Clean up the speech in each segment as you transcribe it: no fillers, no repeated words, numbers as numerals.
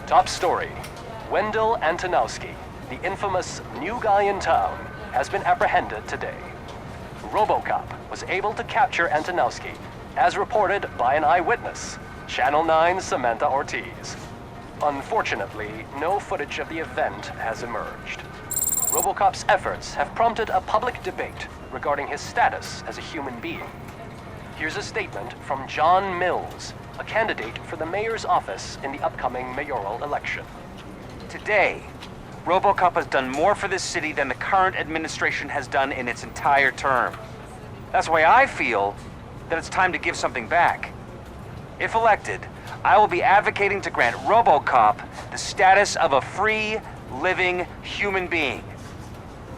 Top story. Wendell Antonowsky, the infamous new guy in town, has been apprehended today. RoboCop was able to capture Antonowsky, as reported by an eyewitness, Channel 9's Samantha Ortiz. Unfortunately, no footage of the event has emerged. RoboCop's efforts have prompted a public debate regarding his status as a human being. Here's a statement from John Mills, a candidate for the mayor's office in the upcoming mayoral election. Today, RoboCop has done more for this city than the current administration has done in its entire term. That's why I feel that it's time to give something back. If elected, I will be advocating to grant RoboCop the status of a free, living human being.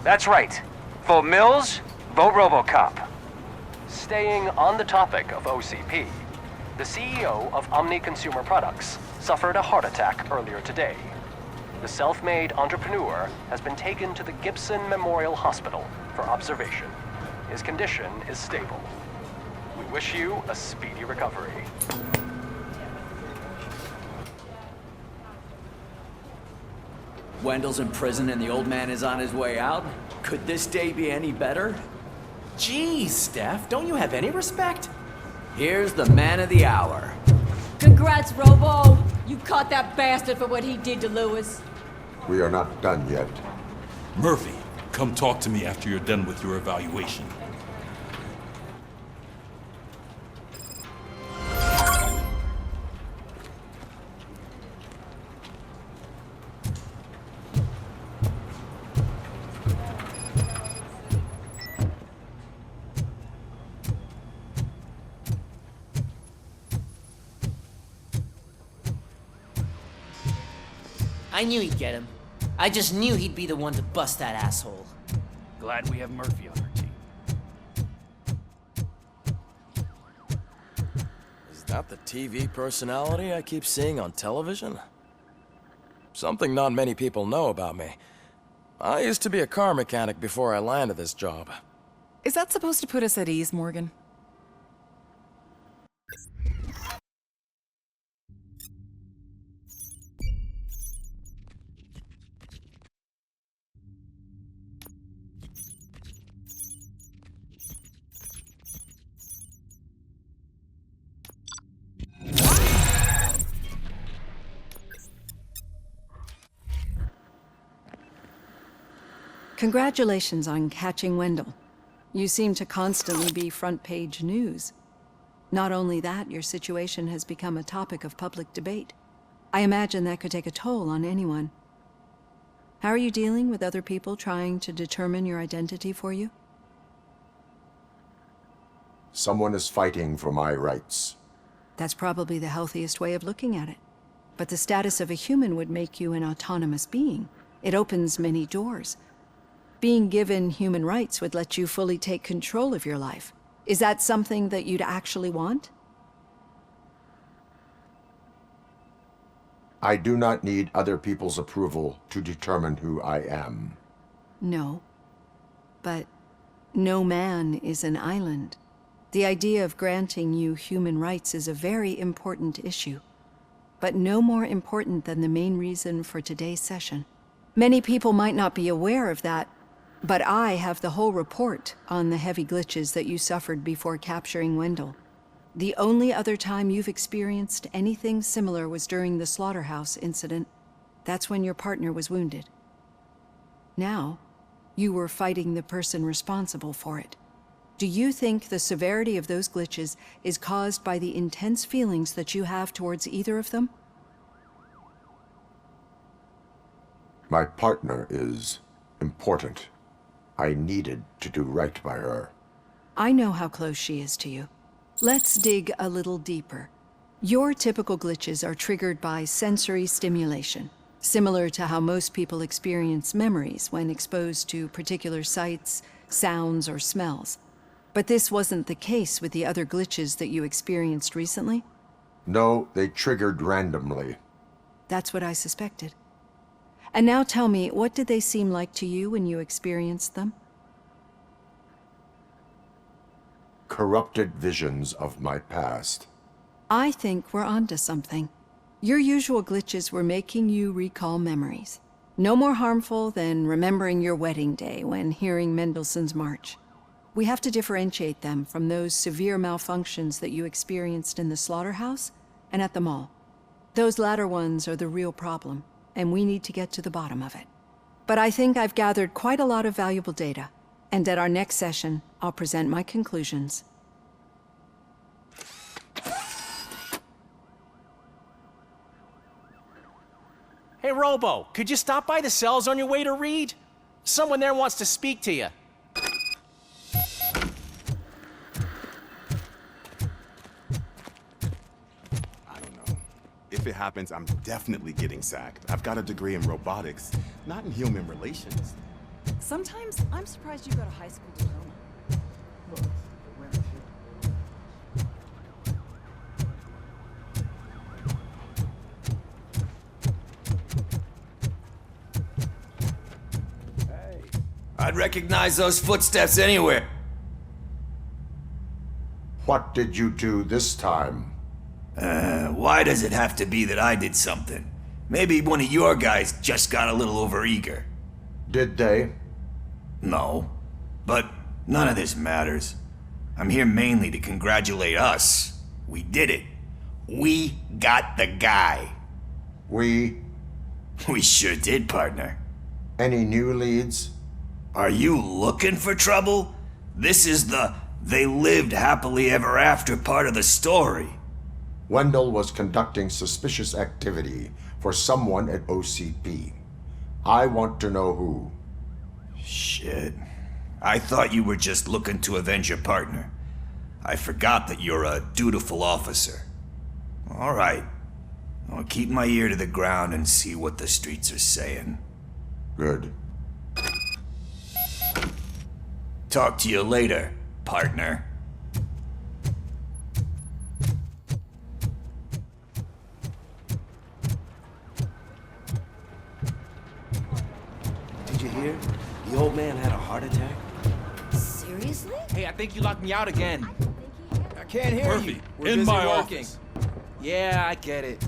That's right. Vote Mills, vote RoboCop. Staying on the topic of OCP, the CEO of Omni Consumer Products suffered a heart attack earlier today. The self-made entrepreneur has been taken to the Gibson Memorial Hospital for observation. His condition is stable. We wish you a speedy recovery. Wendell's in prison and the old man is on his way out? Could this day be any better? Geez, Steph, don't you have any respect? Here's the man of the hour. Congrats, Robo! You caught that bastard for what he did to Lewis. We are not done yet. Murphy, come talk to me after you're done with your evaluation. I knew he'd get him. I just knew he'd be the one to bust that asshole. Glad we have Murphy on our team. Is that the TV personality I keep seeing on television? Something not many people know about me. I used to be a car mechanic before I landed this job. Is that supposed to put us at ease, Morgan? Congratulations on catching Wendell. You seem to constantly be front-page news. Not only that, your situation has become a topic of public debate. I imagine that could take a toll on anyone. How are you dealing with other people trying to determine your identity for you? Someone is fighting for my rights. That's probably the healthiest way of looking at it. But the status of a human would make you an autonomous being. It opens many doors. Being given human rights would let you fully take control of your life. Is that something that you'd actually want? I do not need other people's approval to determine who I am. No. But no man is an island. The idea of granting you human rights is a very important issue, but no more important than the main reason for today's session. Many people might not be aware of that, but I have the whole report on the heavy glitches that you suffered before capturing Wendell. The only other time you've experienced anything similar was during the slaughterhouse incident. That's when your partner was wounded. Now, you were fighting the person responsible for it. Do you think the severity of those glitches is caused by the intense feelings that you have towards either of them? My partner is important. I needed to do right by her. I know how close she is to you. Let's dig a little deeper. Your typical glitches are triggered by sensory stimulation, similar to how most people experience memories when exposed to particular sights, sounds, or smells. But this wasn't the case with the other glitches that you experienced recently? No, they triggered randomly. That's what I suspected. And now tell me, what did they seem like to you when you experienced them? Corrupted visions of my past. I think we're onto something. Your usual glitches were making you recall memories. No more harmful than remembering your wedding day when hearing Mendelssohn's March. We have to differentiate them from those severe malfunctions that you experienced in the slaughterhouse and at the mall. Those latter ones are the real problem, and we need to get to the bottom of it. But I think I've gathered quite a lot of valuable data, and at our next session, I'll present my conclusions. Hey, Robo, could you stop by the cells on your way to Reed? Someone there wants to speak to you. I don't know. If it happens, I'm definitely getting sacked. I've got a degree in robotics, not in human relations. Sometimes I'm surprised you got a high school diploma. I'd recognize those footsteps anywhere. What did you do this time? Why does it have to be that I did something? Maybe one of your guys just got a little overeager. Did they? No, but none of this matters. I'm here mainly to congratulate us. We did it. We got the guy. We sure did, partner. Any new leads? Are you looking for trouble? This is the "they lived happily ever after" part of the story. Wendell was conducting suspicious activity for someone at OCP. I want to know who. Shit. I thought you were just looking to avenge your partner. I forgot that you're a dutiful officer. All right. I'll keep my ear to the ground and see what the streets are saying. Good. Talk to you later, partner. Did you hear? The old man had a heart attack. Seriously? Hey, I think you locked me out again. I can't hear Murphy, you. We're in busy my working. office. Yeah, I get it.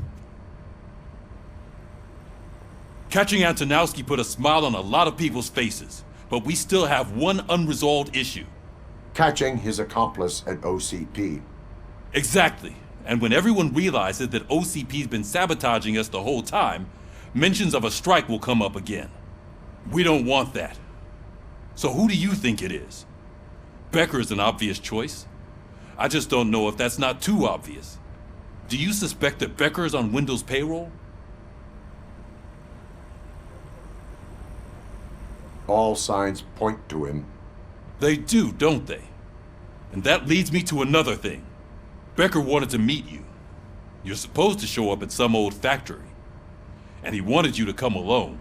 Catching Antonowsky put a smile on a lot of people's faces, but we still have one unresolved issue. Catching his accomplice at OCP. Exactly. And when everyone realizes that OCP's been sabotaging us the whole time, mentions of a strike will come up again. We don't want that. So who do you think it is? Becker is an obvious choice. I just don't know if that's not too obvious. Do you suspect that Becker is on Wendell's payroll? All signs point to him. They do, don't they? And that leads me to another thing. Becker wanted to meet you. You're supposed to show up at some old factory. And he wanted you to come alone.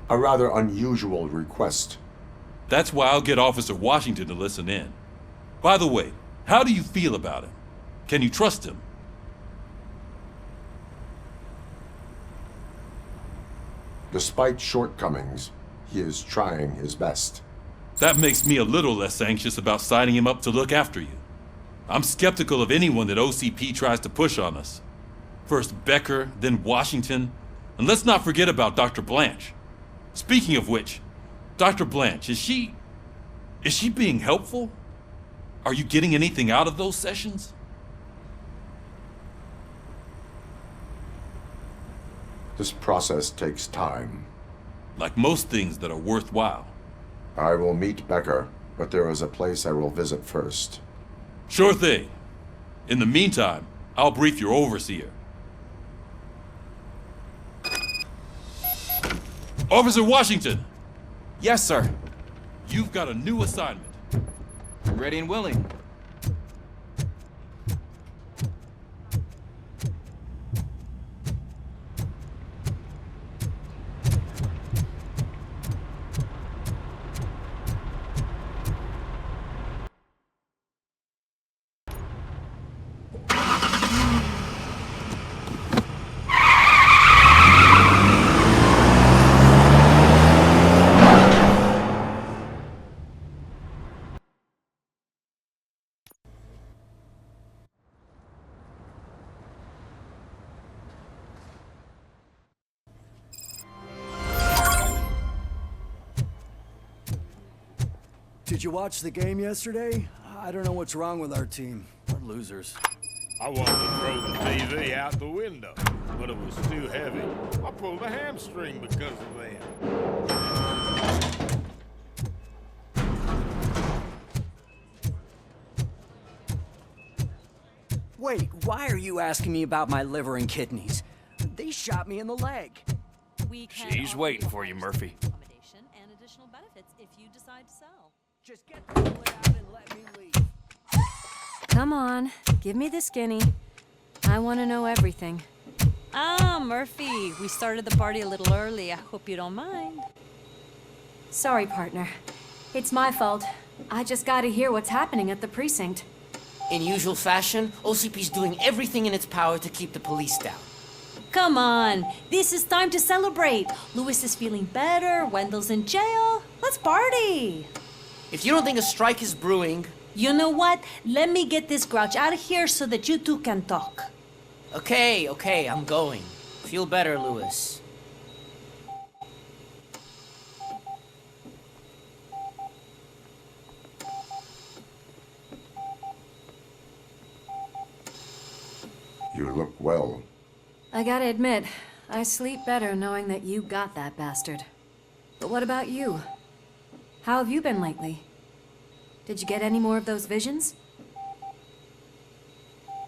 A rather unusual request. That's why I'll get Officer Washington to listen in. By the way, how do you feel about him? Can you trust him? Despite shortcomings, he is trying his best. That makes me a little less anxious about signing him up to look after you. I'm skeptical of anyone that OCP tries to push on us. First Becker, then Washington, and let's not forget about Dr. Blanche. Speaking of which, Dr. Blanche, is she being helpful? Are you getting anything out of those sessions? This process takes time. Like most things that are worthwhile. I will meet Becker, but there is a place I will visit first. Sure thing. In the meantime, I'll brief your overseer. Officer Washington! Yes, sir. You've got a new assignment. I'm ready and willing. Did you watch the game yesterday? I don't know what's wrong with our team. We're losers. I wanted to throw the TV out the window, but it was too heavy. I pulled a hamstring because of that. Wait, why are you asking me about my liver and kidneys? They shot me in the leg. She's waiting for you, Murphy. And additional benefits if you decide to sell. Just get the bullet out and let me leave. Come on, give me the skinny. I want to know everything. Ah, Murphy, we started the party a little early. I hope you don't mind. Sorry, partner. It's my fault. I just gotta hear what's happening at the precinct. In usual fashion, OCP's doing everything in its power to keep the police down. Come on, this is time to celebrate. Louis is feeling better, Wendell's in jail. Let's party. If you don't think a strike is brewing... You know what? Let me get this grouch out of here so that you two can talk. Okay, I'm going. Feel better, Louis. You look well. I gotta admit, I sleep better knowing that you got that bastard. But what about you? How have you been lately? Did you get any more of those visions?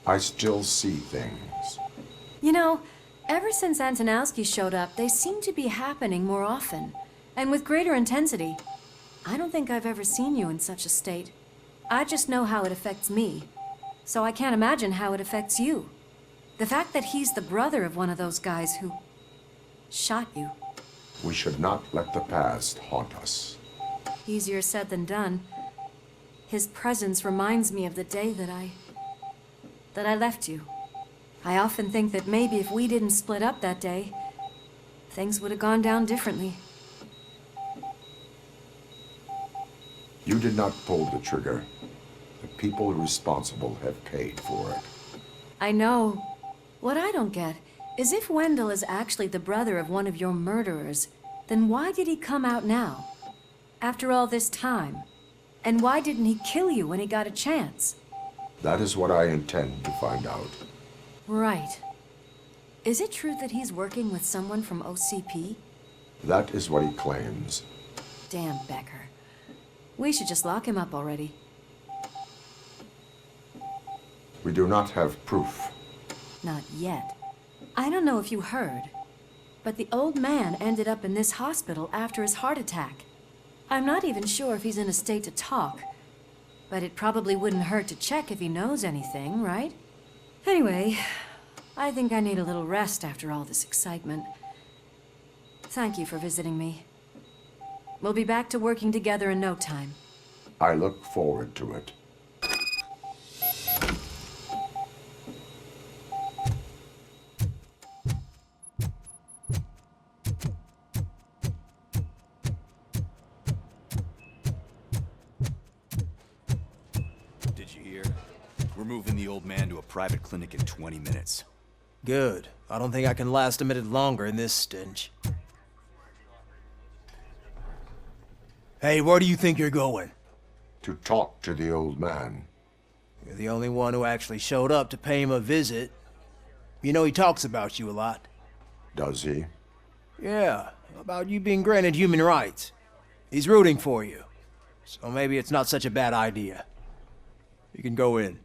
I still see things. You know, ever since Antonowsky showed up, they seem to be happening more often, and with greater intensity. I don't think I've ever seen you in such a state. I just know how it affects me, so I can't imagine how it affects you. The fact that he's the brother of one of those guys who shot you. We should not let the past haunt us. Easier said than done. His presence reminds me of the day that I left you. I often think that maybe if we didn't split up that day, things would have gone down differently. You did not pull the trigger. The people responsible have paid for it. I know. What I don't get is if Wendell is actually the brother of one of your murderers, then why did he come out now? After all this time? And why didn't he kill you when he got a chance? That is what I intend to find out. Right. Is it true that he's working with someone from OCP? That is what he claims. Damn Becker. We should just lock him up already. We do not have proof. Not yet. I don't know if you heard, but the old man ended up in this hospital after his heart attack. I'm not even sure if he's in a state to talk, but it probably wouldn't hurt to check if he knows anything, right? Anyway, I think I need a little rest after all this excitement. Thank you for visiting me. We'll be back to working together in no time. I look forward to it. Moving the old man to a private clinic in 20 minutes. Good. I don't think I can last a minute longer in this stench. Hey, where do you think you're going? To talk to the old man. You're the only one who actually showed up to pay him a visit. You know he talks about you a lot. Does he? Yeah, about you being granted human rights. He's rooting for you. So maybe it's not such a bad idea. You can go in.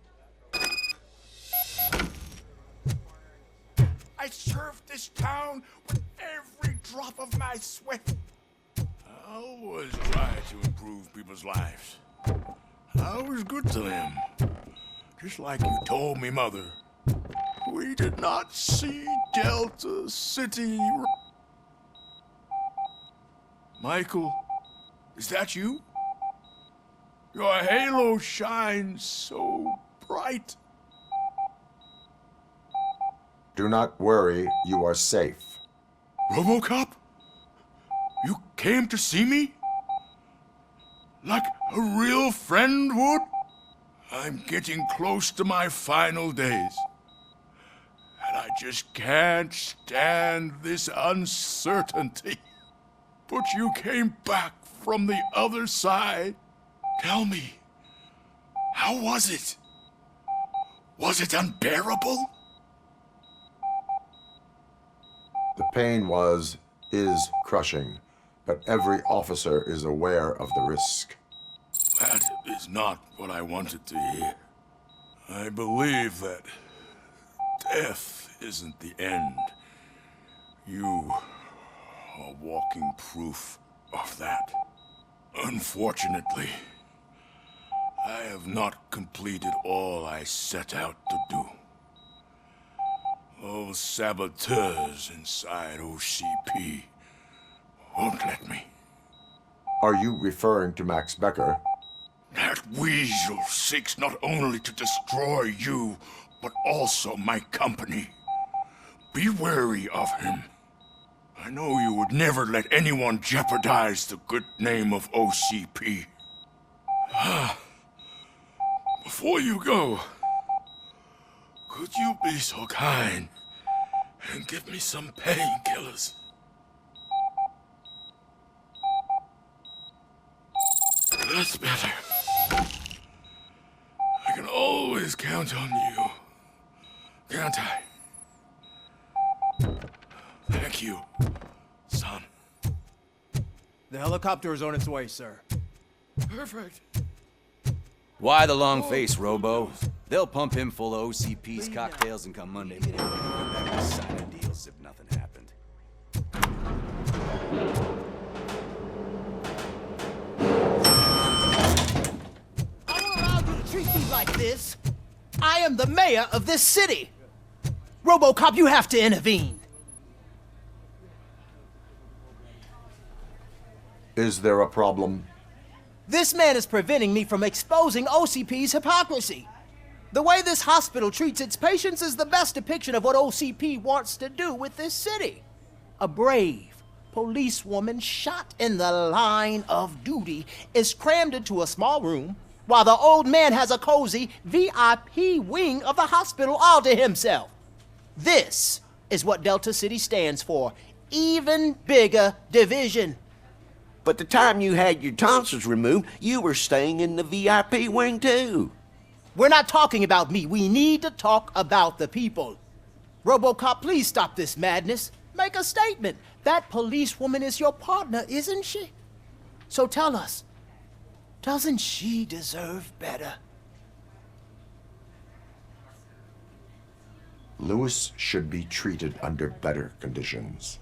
I served this town with every drop of my sweat. I always try to improve people's lives. I was good to them. Just like you told me, Mother. We did not see Delta City. Michael, is that you? Your halo shines so bright. Do not worry, you are safe. RoboCop? You came to see me? Like a real friend would? I'm getting close to my final days. And I just can't stand this uncertainty. But you came back from the other side. Tell me, how was it? Was it unbearable? The pain is crushing, but every officer is aware of the risk. That is not what I wanted to hear. I believe that death isn't the end. You are walking proof of that. Unfortunately, I have not completed all I set out to do. Those saboteurs inside OCP won't let me. Are you referring to Max Becker? That weasel seeks not only to destroy you, but also my company. Be wary of him. I know you would never let anyone jeopardize the good name of OCP. Before you go, could you be so kind and give me some painkillers? That's better. I can always count on you, can't I? Thank you, son. The helicopter is on its way, sir. Perfect. Why the long face, Robo? They'll pump him full of OCP's cocktails and come Monday morning, come back with signing deals if nothing happened. I won't allow you to treat me like this. I am the mayor of this city. RoboCop, you have to intervene. Is there a problem? This man is preventing me from exposing OCP's hypocrisy. The way this hospital treats its patients is the best depiction of what OCP wants to do with this city. A brave policewoman shot in the line of duty is crammed into a small room while the old man has a cozy VIP wing of the hospital all to himself. This is what Delta City stands for. Even bigger division. But the time you had your tonsils removed, you were staying in the VIP wing too. We're not talking about me. We need to talk about the people. RoboCop, please stop this madness. Make a statement. That policewoman is your partner, isn't she? So tell us, doesn't she deserve better? Lewis should be treated under better conditions.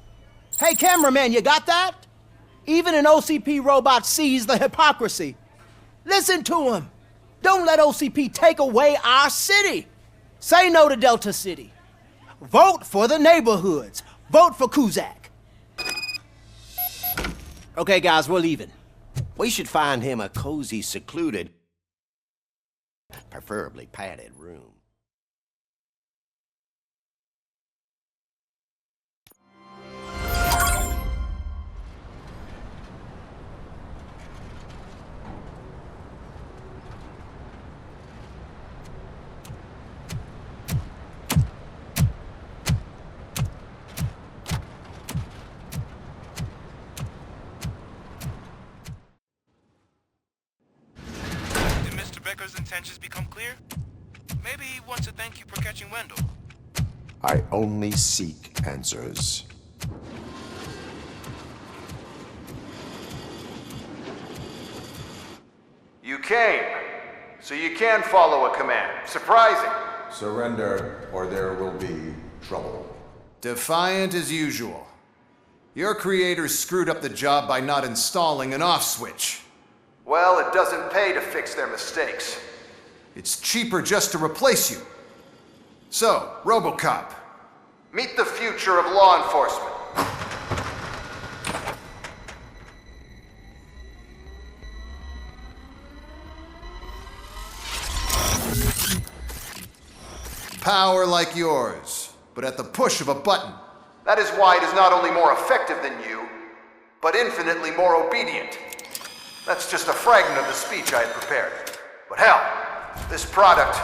Hey, cameraman, you got that? Even an OCP robot sees the hypocrisy. Listen to him. Don't let OCP take away our city. Say no to Delta City. Vote for the neighborhoods. Vote for Kuzak. Okay, guys, we're leaving. We should find him a cozy, secluded, preferably padded room. Becker's intentions become clear? Maybe he wants to thank you for catching Wendell. I only seek answers. You came, so you can follow a command. Surprising. Surrender, or there will be trouble. Defiant as usual. Your creators screwed up the job by not installing an off switch. Well, it doesn't pay to fix their mistakes. It's cheaper just to replace you. So, RoboCop. Meet the future of law enforcement. Power like yours, but at the push of a button. That is why it is not only more effective than you, but infinitely more obedient. That's just a fragment of the speech I had prepared. But hell, this product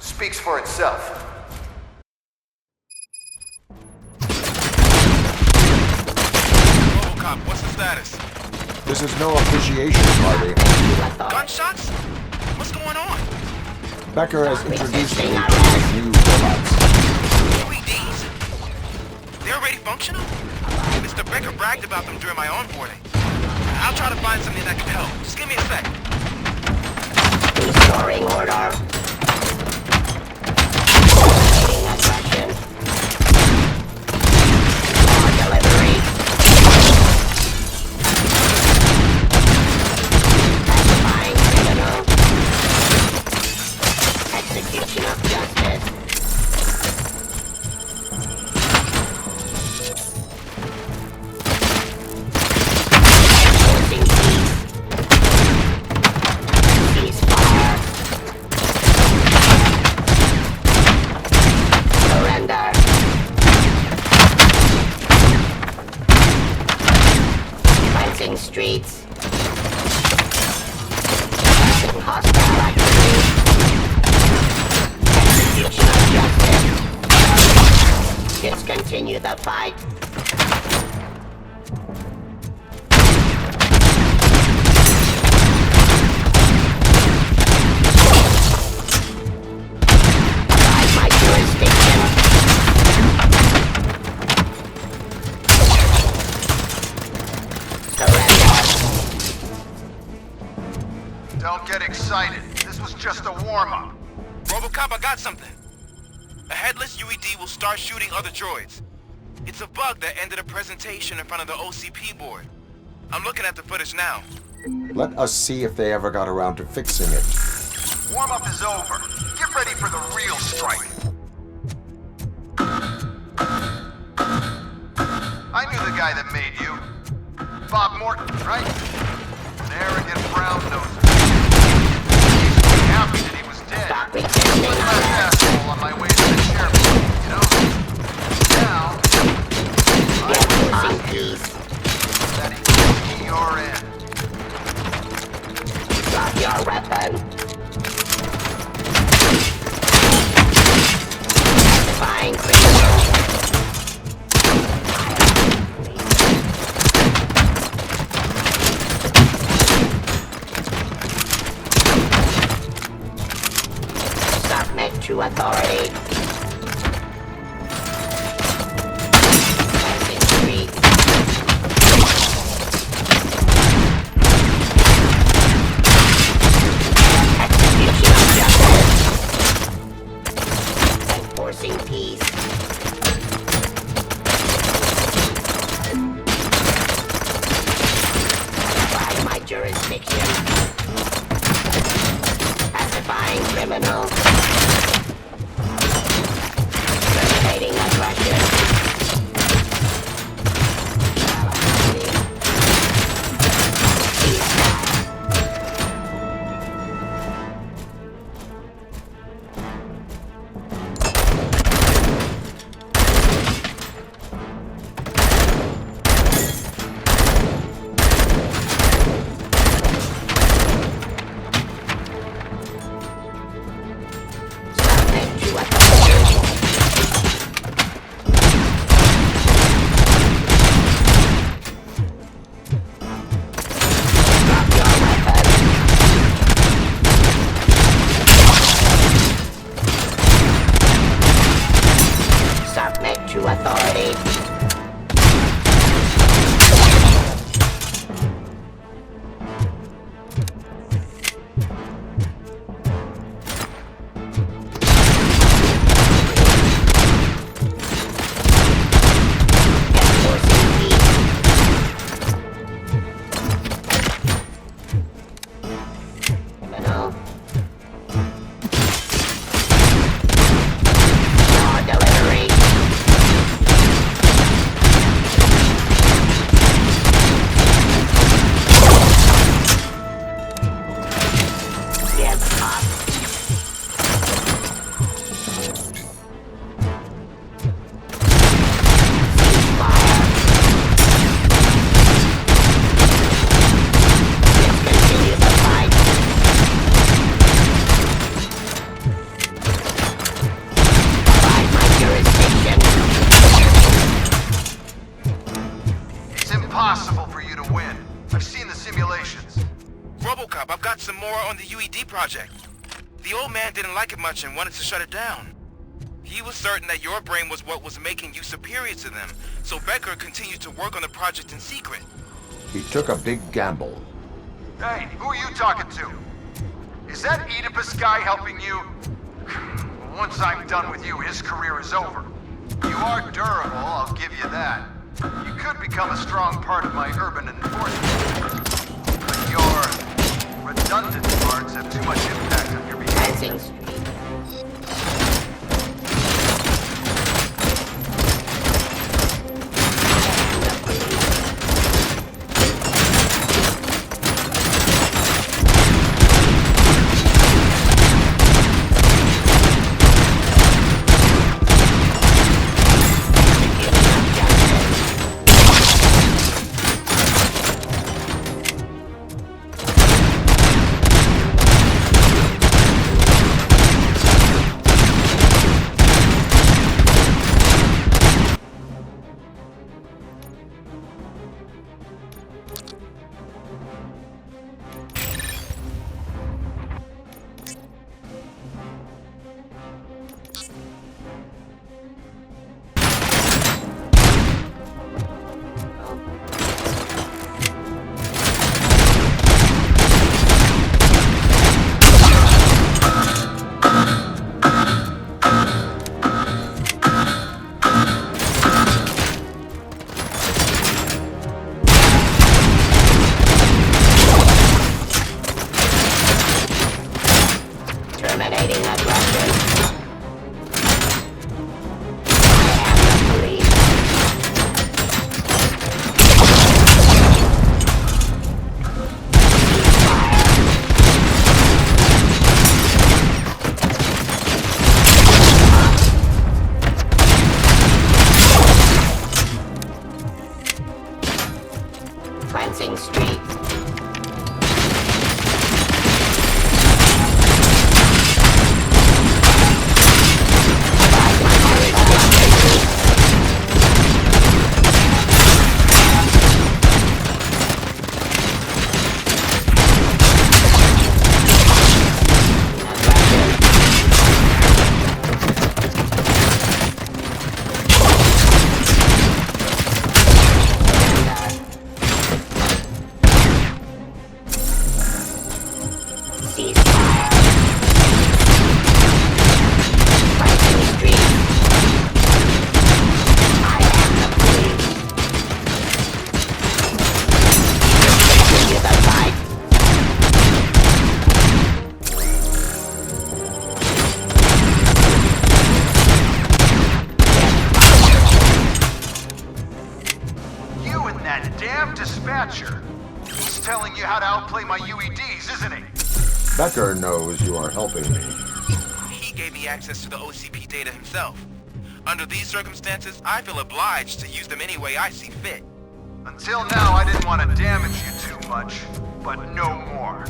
speaks for itself. RoboCop, what's the status? This is no appreciation party. Gunshots? What's going on? Becker has introduced me to these new robots. UEDs? They're already functional? Mr. Becker bragged about them during my onboarding. I'll try to find something that can help. Just give me a sec. Restoring order. Awaiting aggression. More delivery. Pacifying criminal. Execution of justice. Enforcing peace. Ceasefire. Surrender. Cleansing streets. Suppressing hostile activity. Execution of justice. Discontinue the fight. Outside my jurisdiction. Surrender. Don't get excited. This was just a warm-up. RoboCop, I got something. A headless UED will start shooting other droids. It's a bug that ended a presentation in front of the OCP board. I'm looking at the footage now. Let us see if they ever got around to fixing it. Warm-up is over. Get ready for the real strike. I knew the guy that made you. Bob Morton, right? An arrogant brown-noser. He's happy that he was dead. Stop resisting. But that asshole on my way to the chairman, you know? Now, Enforcing peace. that he can see your end. Drop your weapon. Pacifying criminal. Submit to authority. Cleansing streets. Execution of justice. Enforcing peace. Outside my jurisdiction. Pacifying criminal. Eliminating aggression. Submit to authority. Drop your weapon. Submit to authority. Enforcing peace. Criminal. More delivery. more on the UED project. The old man didn't like it much and wanted to shut it down. He was certain that your brain was what was making you superior to them, so Becker continued to work on the project in secret. He took a big gamble. Hey, who are you talking to? Is that Oedipus guy helping you? Once I'm done with you, his career is over. You are durable, I'll give you that. You could become a strong part of my urban enforcement. But your redundant parts have too much impact on your behavior. Becker knows you are helping me. He gave me access to the OCP data himself. Under these circumstances, I feel obliged to use them any way I see fit. Until now, I didn't want to damage you too much, but no more.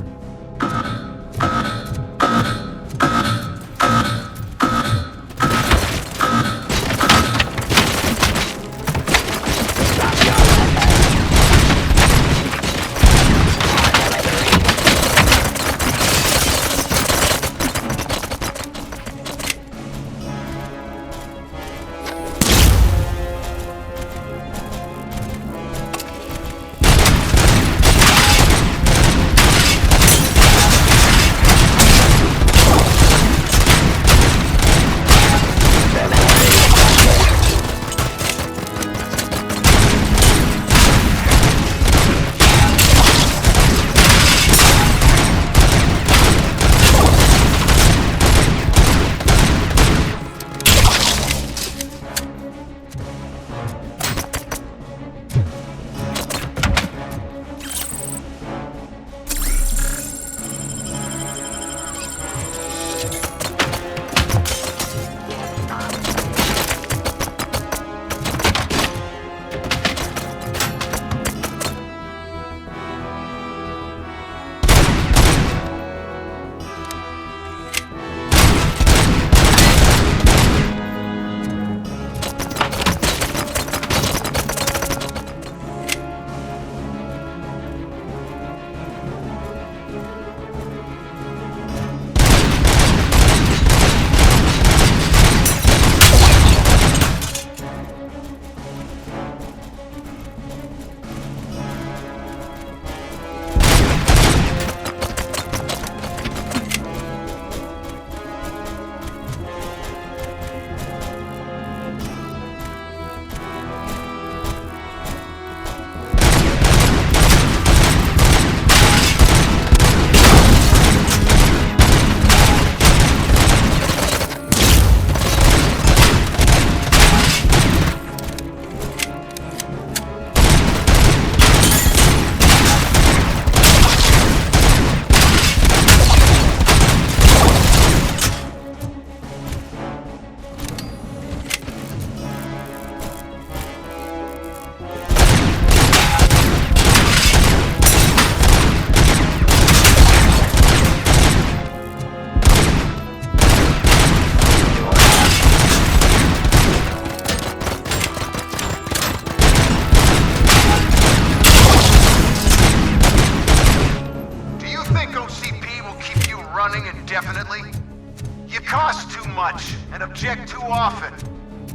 interject too often.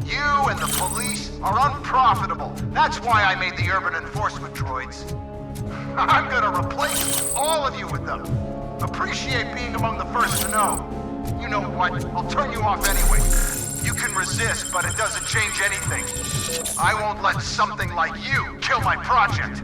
You and the police are unprofitable. That's why I made the urban enforcement droids. I'm gonna replace all of you with them. Appreciate being among the first to know. You know what? I'll turn you off anyway. You can resist, but it doesn't change anything. I won't let something like you kill my project.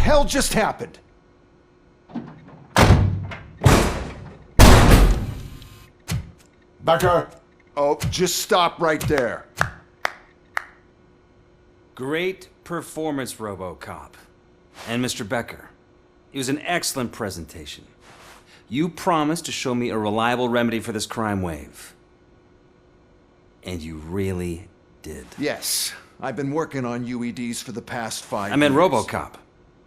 hell just happened? Becker! Oh, just stop right there. Great performance, RoboCop. And Mr. Becker, it was an excellent presentation. You promised to show me a reliable remedy for this crime wave. And you really did. Yes, I've been working on UEDs for the past 5 years. I meant RoboCop.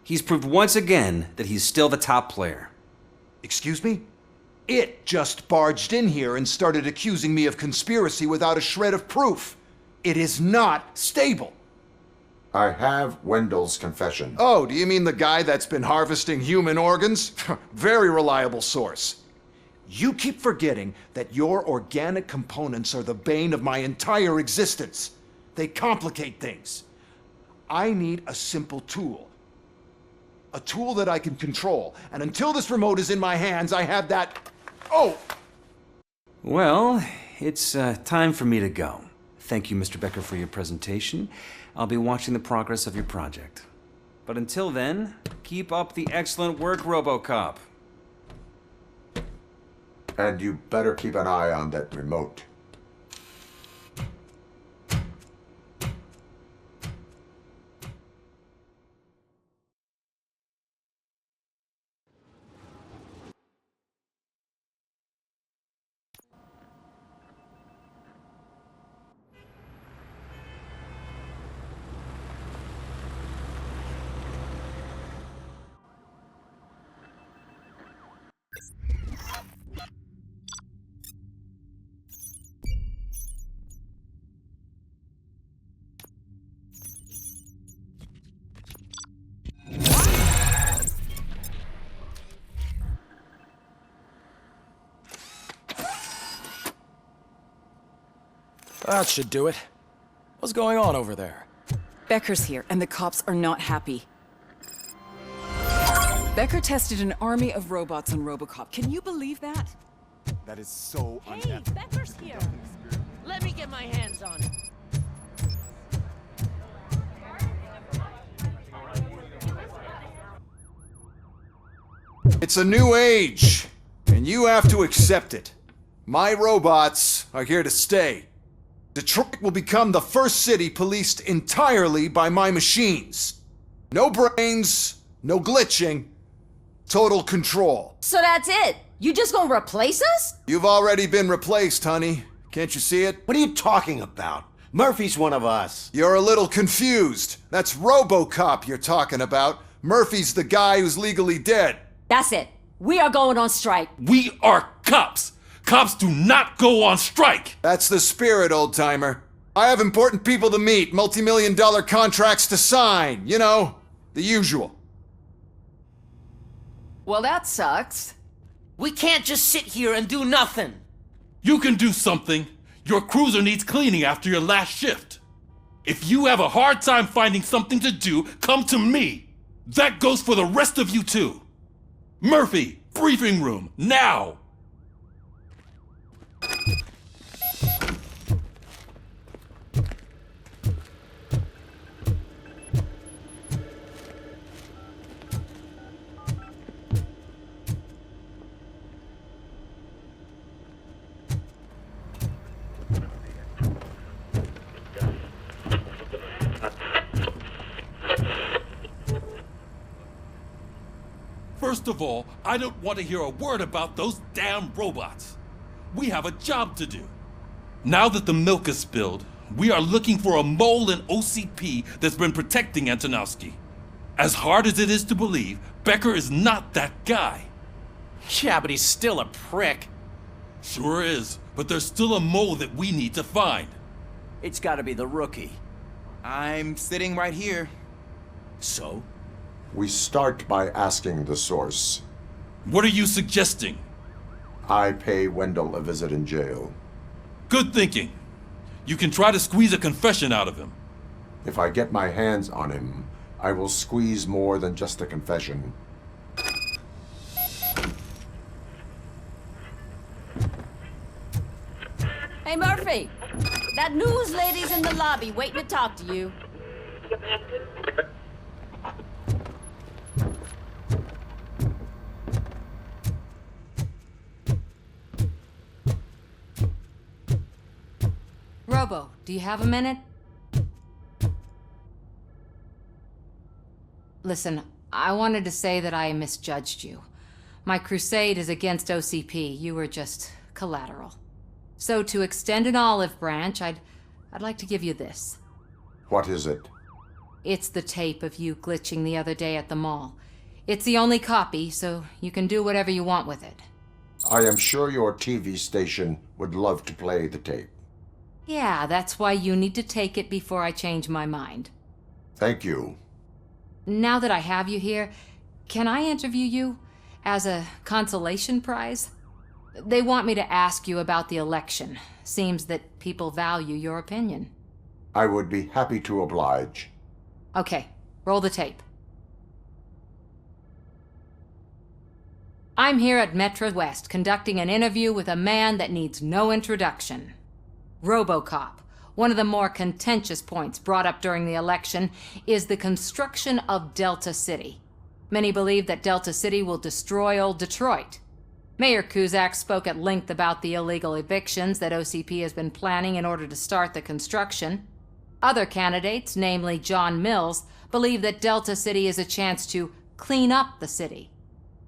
He's proved once again that he's still the top player. Excuse me? It just barged in here and started accusing me of conspiracy without a shred of proof. It is not stable. I have Wendell's confession. Oh, do you mean the guy that's been harvesting human organs? Very reliable source. You keep forgetting that your organic components are the bane of my entire existence. They complicate things. I need a simple tool. A tool that I can control. And until this remote is in my hands, I have that... Oh! Well, it's time for me to go. Thank you, Mr. Becker, for your presentation. I'll be watching the progress of your project. But until then, keep up the excellent work, RoboCop. And you better keep an eye on that remote. That should do it. What's going on over there? Becker's here, and the cops are not happy. Becker tested an army of robots on RoboCop. Can you believe that? That is so Hey, Becker's here. Let me get my hands on him. It's a new age, and you have to accept it. My robots are here to stay. Detroit will become the first city policed entirely by my machines. No brains, no glitching, total control. So that's it? You just gonna replace us? You've already been replaced, honey. Can't you see it? What are you talking about? Murphy's one of us. You're a little confused. That's RoboCop you're talking about. Murphy's the guy who's legally dead. That's it. We are going on strike. We are cops. Cops do not go on strike. That's the spirit, old-timer. I have important people to meet, multi-million-dollar contracts to sign. You know, the usual. Well, that sucks. We can't just sit here and do nothing. You can do something. Your cruiser needs cleaning after your last shift. If you have a hard time finding something to do, come to me. That goes for the rest of you too. Murphy, briefing room, now! First of all, I don't want to hear a word about those damn robots. We have a job to do. Now that the milk is spilled, we are looking for a mole in OCP that's been protecting Antonowsky. As hard as it is to believe, Becker is not that guy. Yeah, but he's still a prick. Sure is, but there's still a mole that we need to find. It's gotta be the rookie. I'm sitting right here. So? We start by asking the source. What are you suggesting? I pay Wendell a visit in jail. Good thinking. You can try to squeeze a confession out of him. If I get my hands on him, I will squeeze more than just a confession. Hey, Murphy. That news lady's in the lobby waiting to talk to you. Robo, do you have a minute? Listen, I wanted to say that I misjudged you. My crusade is against OCP. You were just collateral. So to extend an olive branch, I'd like to give you this. What is it? It's the tape of you glitching the other day at the mall. It's the only copy, so you can do whatever you want with it. I am sure your TV station would love to play the tape. Yeah, that's why you need to take it before I change my mind. Thank you. Now that I have you here, can I interview you as a consolation prize? They want me to ask you about the election. Seems that people value your opinion. I would be happy to oblige. Okay, roll the tape. I'm here at Metro West conducting an interview with a man that needs no introduction. RoboCop. One of the more contentious points brought up during the election is the construction of Delta City. Many believe that Delta City will destroy old Detroit. Mayor Cusack spoke at length about the illegal evictions that OCP has been planning in order to start the construction. Other candidates, namely John Mills, believe that Delta City is a chance to clean up the city.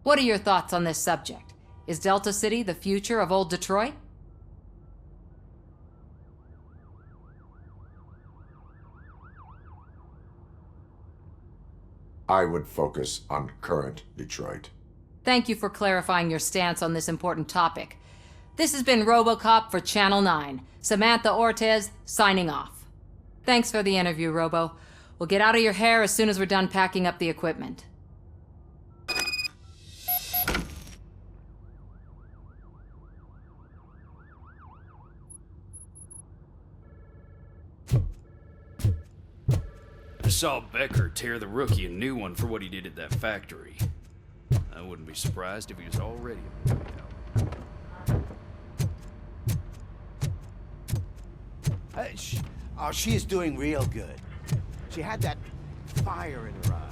What are your thoughts on this subject? Is Delta City the future of old Detroit? I would focus on current Detroit. Thank you for clarifying your stance on this important topic. This has been RoboCop for Channel 9. Samantha Ortez, signing off. Thanks for the interview, Robo. We'll get out of your hair as soon as we're done packing up the equipment. I saw Becker tear the rookie a new one for what he did at that factory. I wouldn't be surprised if he was already a she is doing real good. She had that fire in her eye.